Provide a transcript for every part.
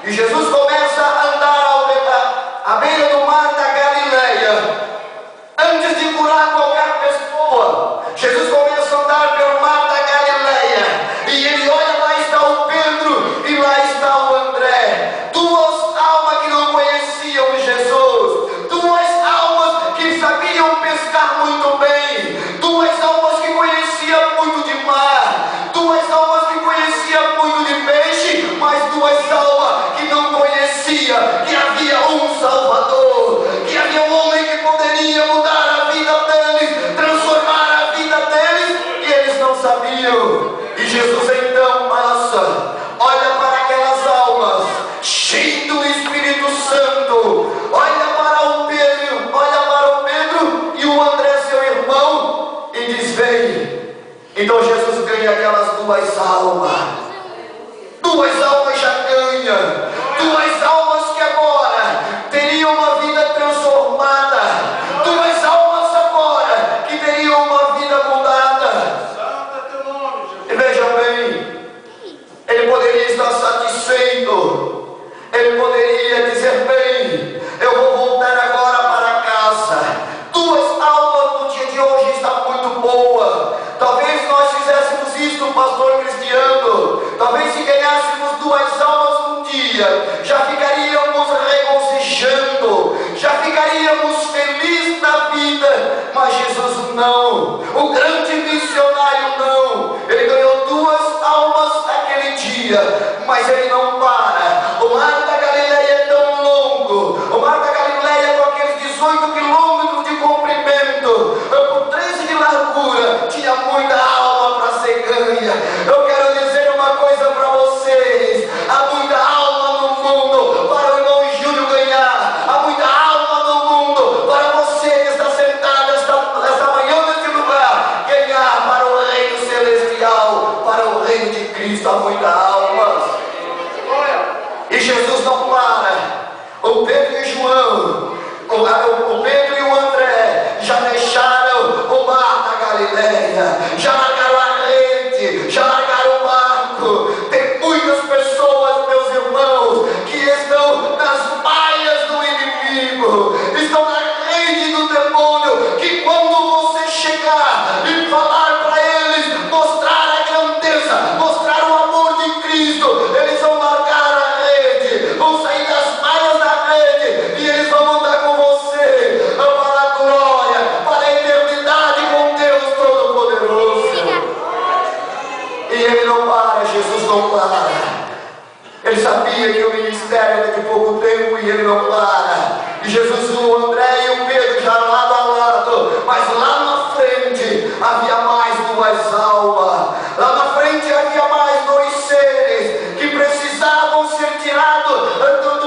E Jesus começa a andar à beira do mar da Galileia. Antes de curar qualquer pessoa, Jesus começa a andar pelo mar da Galileia. E ele olha, lá está o Pedro e lá está o André. Duas almas que não conheciam Jesus. Duas almas que sabiam pescar muito bem. Duas almas que conheciam muito de mar. Duas almas que conheciam muito de peixe. Mas duas almas que não conheciam que havia um Salvador. Que havia um homem que poderia mudar a vida deles, transformar a vida deles. E eles não sabiam. E Jesus então passa, olha para aquelas almas, cheio do Espírito Santo, olha para o Pedro e o André, seu irmão, e diz: vem. Então Jesus ganha aquelas duas almas. Duas almas já ganha. Duas almas que agora teriam uma vida transformada. Duas almas agora que teriam uma vida mudada. E vejam bem, ele poderia estar satisfeito. Ele poderia dizer: bem, eu vou voltar agora para casa. Duas almas no dia de hoje está muito boa. Talvez nós fizéssemos isto, pastor Cristiano. Talvez se ganhássemos duas almas num dia, já ficaríamos regozijando, já ficaríamos felizes na vida. Mas Jesus não. O grande missionário não. Ele ganhou duas almas naquele dia, mas ele não para. O mar da Galileia é tão longo. O mar da Galileia, com aqueles 18 quilômetros de comprimento, por 13 de largura, tinha muita alma para ser ganha. Eu quero dizer uma coisa para vocês: há muita alma no mundo para o irmão Júlio ganhar. Há muita alma no mundo para você que está sentado esta manhã nesse lugar ganhar para o reino celestial, para o reino de Cristo. Há muita alma. E Jesus não para. O Pedro e João, o Pedro e o André já deixaram o mar da Galileia, já largaram a rede, já largaram o barco. Tem muitas pessoas, meus irmãos, que estão nas malhas do inimigo, estão na rede do demônio, que quando você chegar e falar para eles, mostrar a grandeza, mostrar o amor de Cristo, eles vão largar a rede, vão sair das malhas da rede e eles vão andar com você para a glória, para a eternidade com Deus Todo-Poderoso. E ele não para, Jesus não para. Ele sabia que o ministério era de pouco tempo e ele não para. E Jesus, o André e o Pedro já lado a lado, mas lá na frente havia mais duas almas. Lá na frente havia mais dois seres que precisavam ser tirados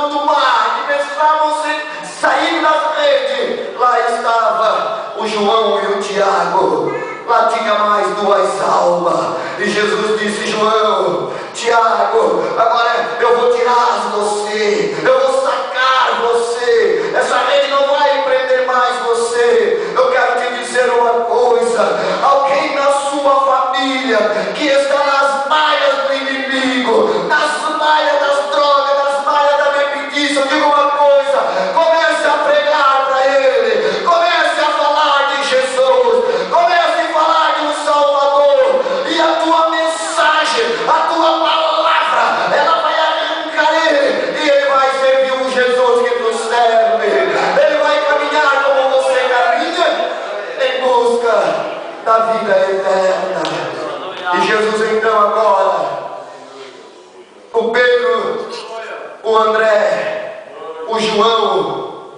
do mar, que precisavam sair da rede. Lá estava o João e o Tiago. Lá tinha mais duas almas. E Jesus disse: João, Tiago, agora eu vou tirar você, eu vou sacar você. Essa rede não vai prender mais você. Eu quero te dizer uma coisa: alguém na sua família que está nas malhas do inimigo, nas malhas das drogas, nas malhas da bebedice, eu digo uma coisa: comece a pregar para ele, comece a falar de Jesus, comece a falar de um Salvador, e a tua mensagem, a tua palavra, ela vai arrancar ele, e ele vai servir o Jesus que tu serve. Ele vai caminhar como você caminha, em busca da vida eterna. E Jesus então agora, o Pedro, o André, o João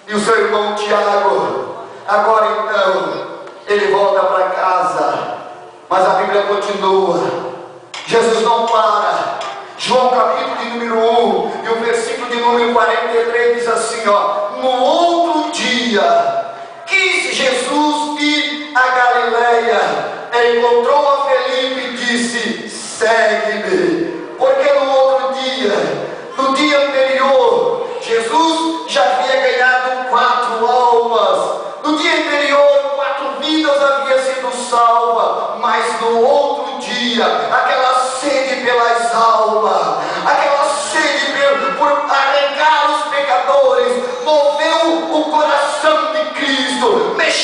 e o seu irmão Tiago, agora então ele volta para casa. Mas a Bíblia continua. Jesus não para. João capítulo de número 1 e o versículo de número 43 diz assim, ó: no outro dia quis Jesus ir a Galileia, encontrou a Felipe e disse: segue-me. Porque no outro dia, no dia anterior, Jesus já havia ganhado 4 almas. No dia anterior, 4 vidas haviam sido salvas. Mas no outro dia, aquela sede pelas almas, aquela sede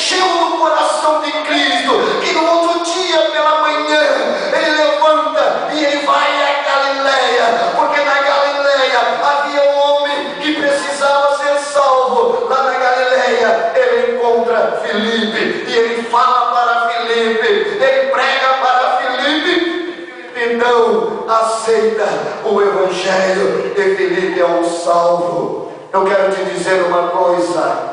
encheu no coração de Cristo, que no outro dia pela manhã ele levanta e ele vai à Galileia, porque na Galileia havia um homem que precisava ser salvo. Lá na Galileia ele encontra Filipe e ele fala para Filipe, ele prega para Filipe, então aceita o Evangelho e Filipe é um salvo. Eu quero te dizer uma coisa: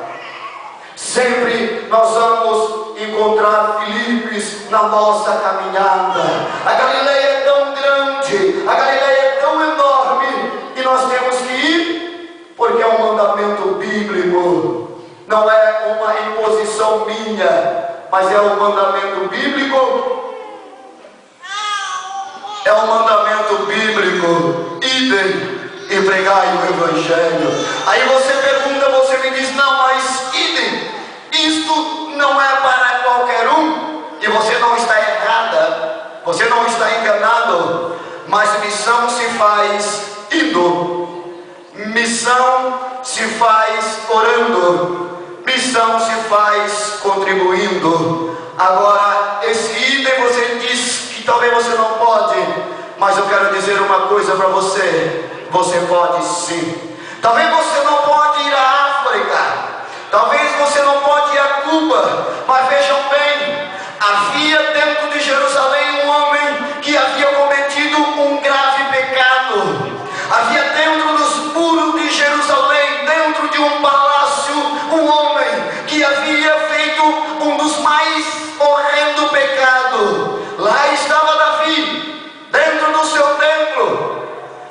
sempre nós vamos encontrar Filipes na nossa caminhada. A Galileia é tão grande, a Galileia é tão enorme, e nós temos que ir, porque é um mandamento bíblico. Não é uma imposição minha, mas é um mandamento bíblico. É um mandamento bíblico. Idem e pregai o Evangelho. Aí você pergunta, você me diz: não, mas idem, isto não é para qualquer um. E você não está errada, você não está enganado. Mas missão se faz indo, missão se faz orando, missão se faz contribuindo. Agora, esse idem, você diz que talvez você não pode, mas eu quero dizer uma coisa para você: você pode sim. Talvez você não pode ir à África, talvez você não pode ir a Cuba, mas vejam bem, havia dentro de Jerusalém um homem que havia cometido um grave pecado. Havia dentro dos muros de Jerusalém, dentro de um palácio, um homem que havia feito um dos mais horrendos pecados. Lá estava Davi, dentro do seu templo,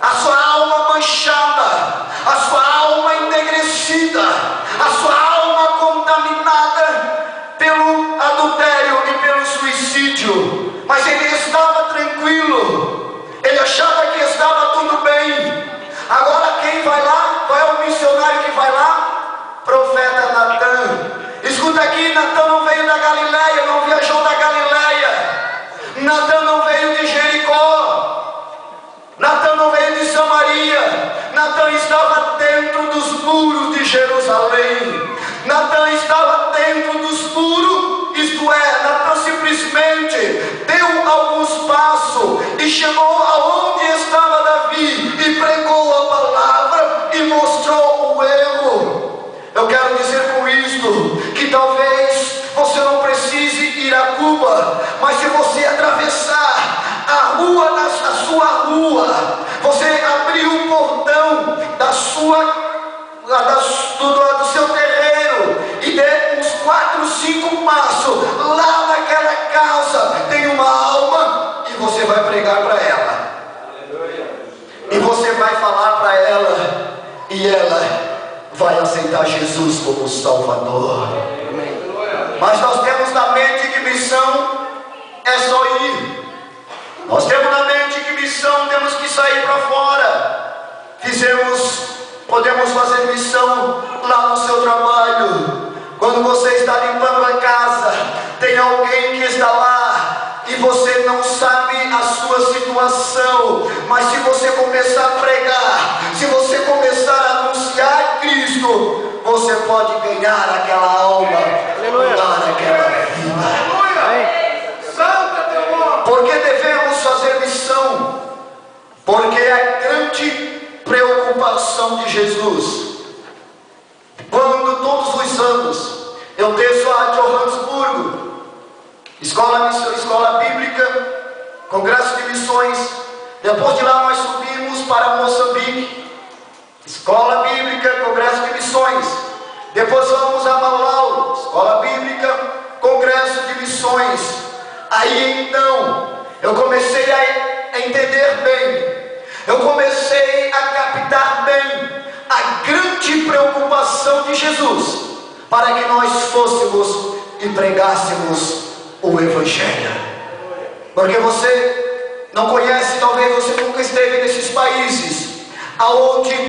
a sua alma manchada, a sua alma enegrecida, a sua alma contaminada pelo adultério e pelo suicídio. Mas ele estava tranquilo, ele achava que estava tudo bem. Agora quem vai lá? Qual é o missionário que vai lá? Profeta Natã. Escuta aqui, Natã não veio da Galileia, não viajou da Galileia. Natã não veio de Jericó, Natã não veio de Samaria. Natã estava dentro dos muros de Jerusalém. Natã estava dentro dos muros, isto é, Natã simplesmente deu alguns passos e chegou aonde estava Davi e pregou a palavra e mostrou o erro. Eu quero dizer com isto que talvez você não precise ir a Cuba, mas se você atravessar a rua, a sua rua, você abrir o portão da sua do seu terreiro e der uns 4, 5 passos, lá naquela casa tem uma alma e você vai pregar para ela. E você vai falar para ela e ela vai aceitar Jesus como Salvador. Mas nós temos na mente que missão é só ir. Nós temos na mente que missão temos que sair para fora. Podemos fazer missão lá no seu trabalho. Quando você está limpando a casa, tem alguém que está lá e você não sabe a sua situação, mas se você começar a pregar, se você começar a anunciar Cristo, você pode ganhar aquela alma, mudar aquela vida. Por que devemos fazer missão? Porque a grande preocupação de Jesus, quando todos os anos eu desço a Johannesburgo, escola bíblica, congresso de missões, depois de lá nós subimos para Moçambique, escola bíblica, congresso de missões, depois vamos a Malau, escola bíblica, congresso de missões. Aí então eu comecei a entender bem, eu comecei a captar bem a grande preocupação de Jesus para que nós fôssemos e pregássemos o Evangelho. Porque você não conhece, talvez você nunca esteve nesses países aonde